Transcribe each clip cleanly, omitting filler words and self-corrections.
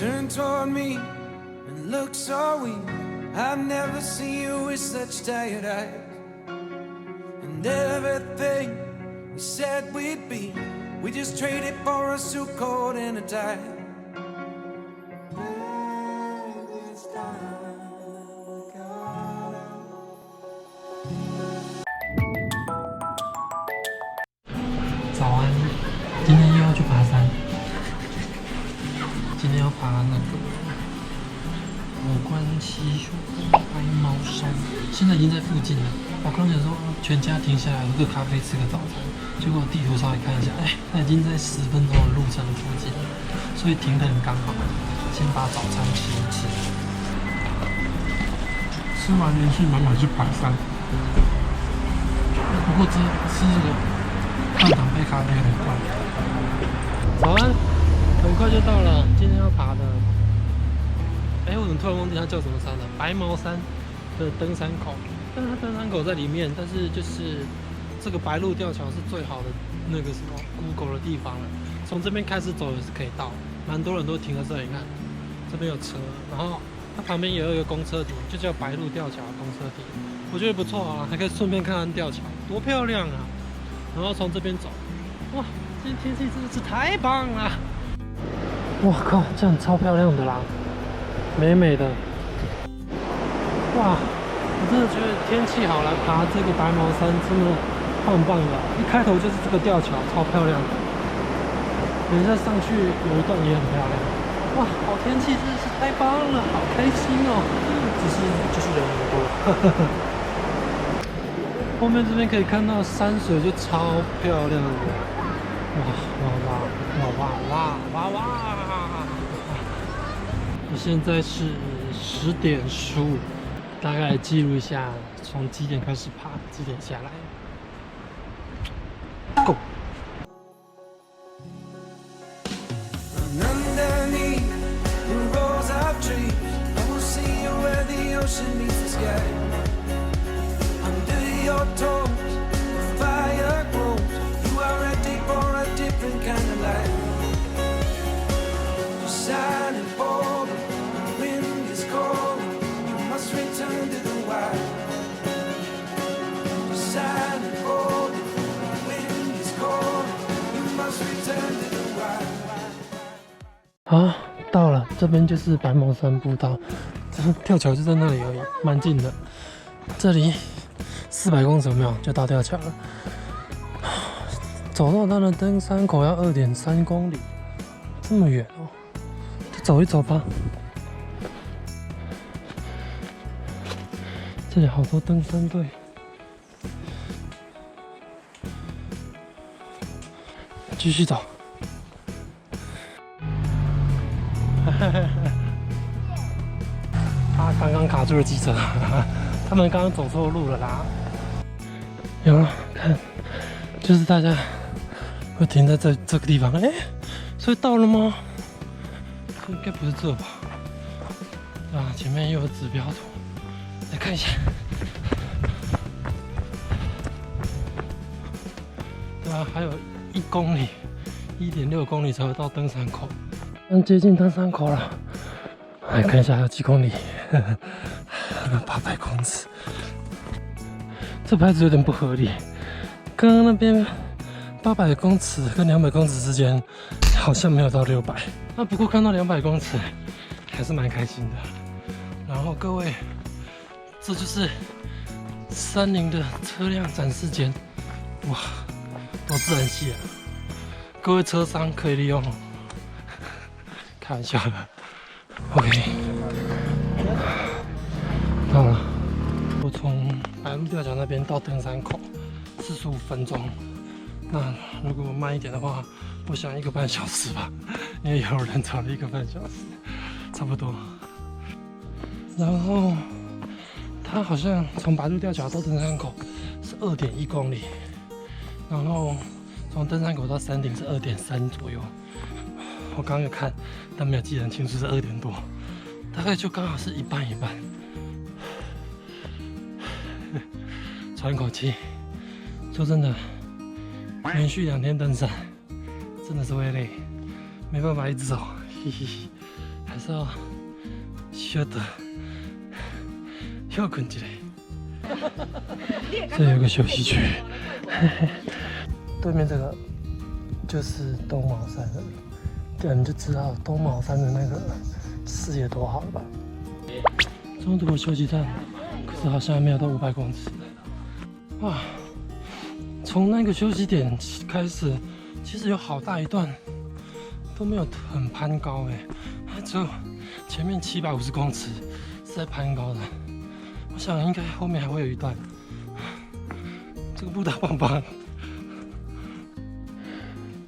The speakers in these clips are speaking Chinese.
Turn toward me and look so weak. I've never seen you with such tired eyes. And everything we said we'd be, we just traded for a suit coat and a tie. This time got out. 早安，今天又要去爬山。今天要爬那个五关西树白毛山，现在已经在附近了。我刚想说全家停下来喝个咖啡吃个早餐，结果地图稍微看一下，那已经在10分钟的路程附近了，所以停得很刚好。先把早餐吃一吃，吃完连续满满去爬山。不过吃这个半糖配咖啡有点怪。早安。很快就到了，今天要爬的，我怎么突然忘记它叫什么山了？白毛山的登山口，但是它登山口在里面，但是就是这个白鹭吊桥是最好的那个什么 Google 的地方了。从这边开始走也是可以到，蛮多人都停在这里。看，这边有车，然后它旁边也有一个公车亭，就叫白鹭吊桥公车亭，我觉得不错啊，还可以顺便看看吊桥，多漂亮啊！然后从这边走，哇，今天天气真的是太棒了！哇靠，这样超漂亮的啦，美美的。哇，我真的觉得天气好来爬这个白毛山真的棒棒的。一开头就是这个吊桥，超漂亮的。等一下上去有一段也很漂亮。哇，好天气真的是太棒了，好开心哦。只是就是人很多。后面这边可以看到山水就超漂亮的。哇哇哇哇哇哇哇哇！我现在是10点15，大概记录一下从几点开始爬，几点下来。Go！ Underneath the rows of trees, I will see you where the ocean meets the sky. Under your toes, the fire grows. You are ready for a different kind of life. You're silent for the wind is cold. You must return to the wild. You're silent for the wind is cold. You must return to the wild. 好，到了，这边就是白毛山步道，这吊桥就在那里而已，蛮近的。这里400公尺有没有？就到吊桥了。走到它的登山口要2.3公里，这么远哦，就走一走吧。这里好多登山队，继续走。他刚刚卡住了机车，他们刚刚走错路了啦。有了，看，就是大家会停在这个地方，所以到了吗？应该不是这吧？啊，前面又有指标图，来看一下。对啊，还有1公里，1.6公里才会到登山口。刚接近登山口了，来看一下还有几公里，800公尺。这牌子有点不合理，刚刚那边800公尺跟200公尺之间好像没有到600，那不过看到200公尺还是蛮开心的。然后各位，这就是山林的车辆展示间，哇，多自然系啊！各位车商可以利用哦。开玩笑的 ，OK， 到了。我从白鹭吊桥那边到登山口45分钟，那如果慢一点的话，我想1个半小时吧，因为有人走了1个半小时，差不多。然后它好像从白鹭吊桥到登山口是2.1公里，然后从登山口到山顶是2.3左右。我刚刚有看，但没有记得很清楚是2点多，大概就刚好是一半一半。喘一口气，说真的，连续2天登山，真的是会累，没办法一直走，嘿嘿。还是要学得休困起来。这有个休息区，对面这个就是东卯山了，这样你就知道东卯山的那个视野多好了吧？中途有休息站，可是好像还没有到500公尺。哇！从那个休息点开始，其实有好大一段都没有很攀高哎，只有前面750公尺是在攀高的。我想应该后面还会有一段。这个步道棒棒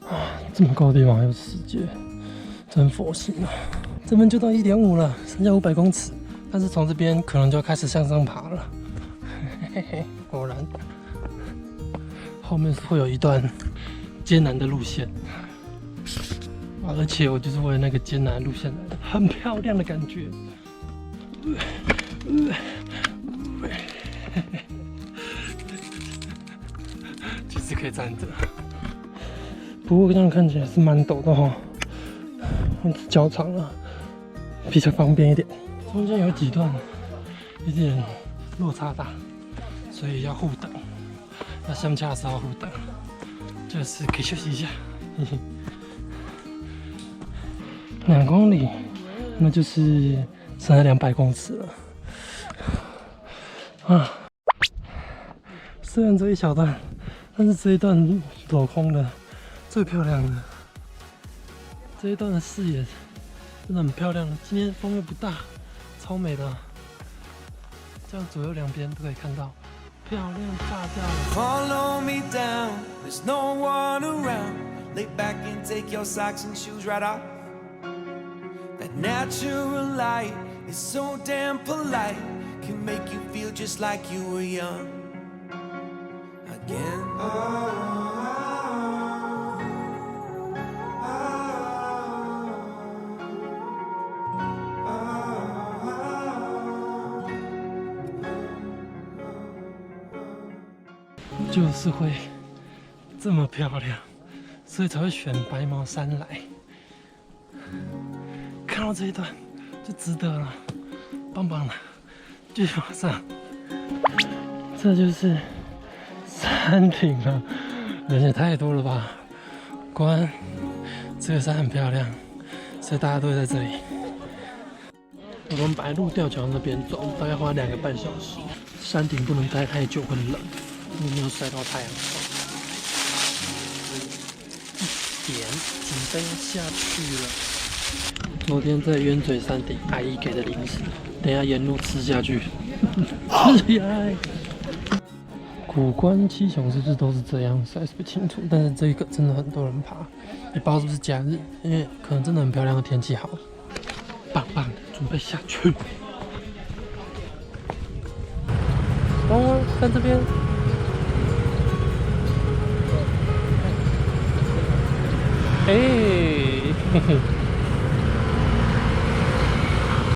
啊！这么高的地方还有世界，真佛心啊！这边就到1.5了，剩下500公尺，但是从这边可能就要开始向上爬了。嘿嘿嘿，果然。后面是会有一段艰难的路线，而且我就是为了那个艰难的路线来的，很漂亮的感觉。其实可以站着，不过这样看起来是蛮陡的哦，脚长了，比较方便一点。中间有几段有点落差大，所以要互等。那上架的时候互等，就是可以休息一下。2公里，那就是剩下200公尺了。啊，虽然只有一小段，但是这一段镂空的最漂亮的，这一段的视野真的很漂亮。今天风又不大，超美的，这样左右两边都可以看到。漂亮炸掉了 Follow me down, there's no one around. Lay back and take your socks and shoes right off. That natural light is so damn polite, can make you feel just like you were young again.就是会这么漂亮，所以才会选白毛山来。看到这一段就值得了，棒棒的，继续往上。这就是山顶了，人也太多了吧？果然这个山很漂亮，所以大家都会在这里。我们本来路吊桥那边走，大概花2个半小时。山顶不能待太久，会冷。有没有晒到太阳？1点，准备要下去了。昨天在鸢嘴山顶，阿姨给的零食，等一下沿路吃下去。吃起来。古关七雄是不是都是这样？实在是不清楚。但是这个真的很多人爬，也不知道是不是假日，因为可能真的很漂亮的天气好。棒棒的，准备下去。哦，在这边。哎，嘿嘿。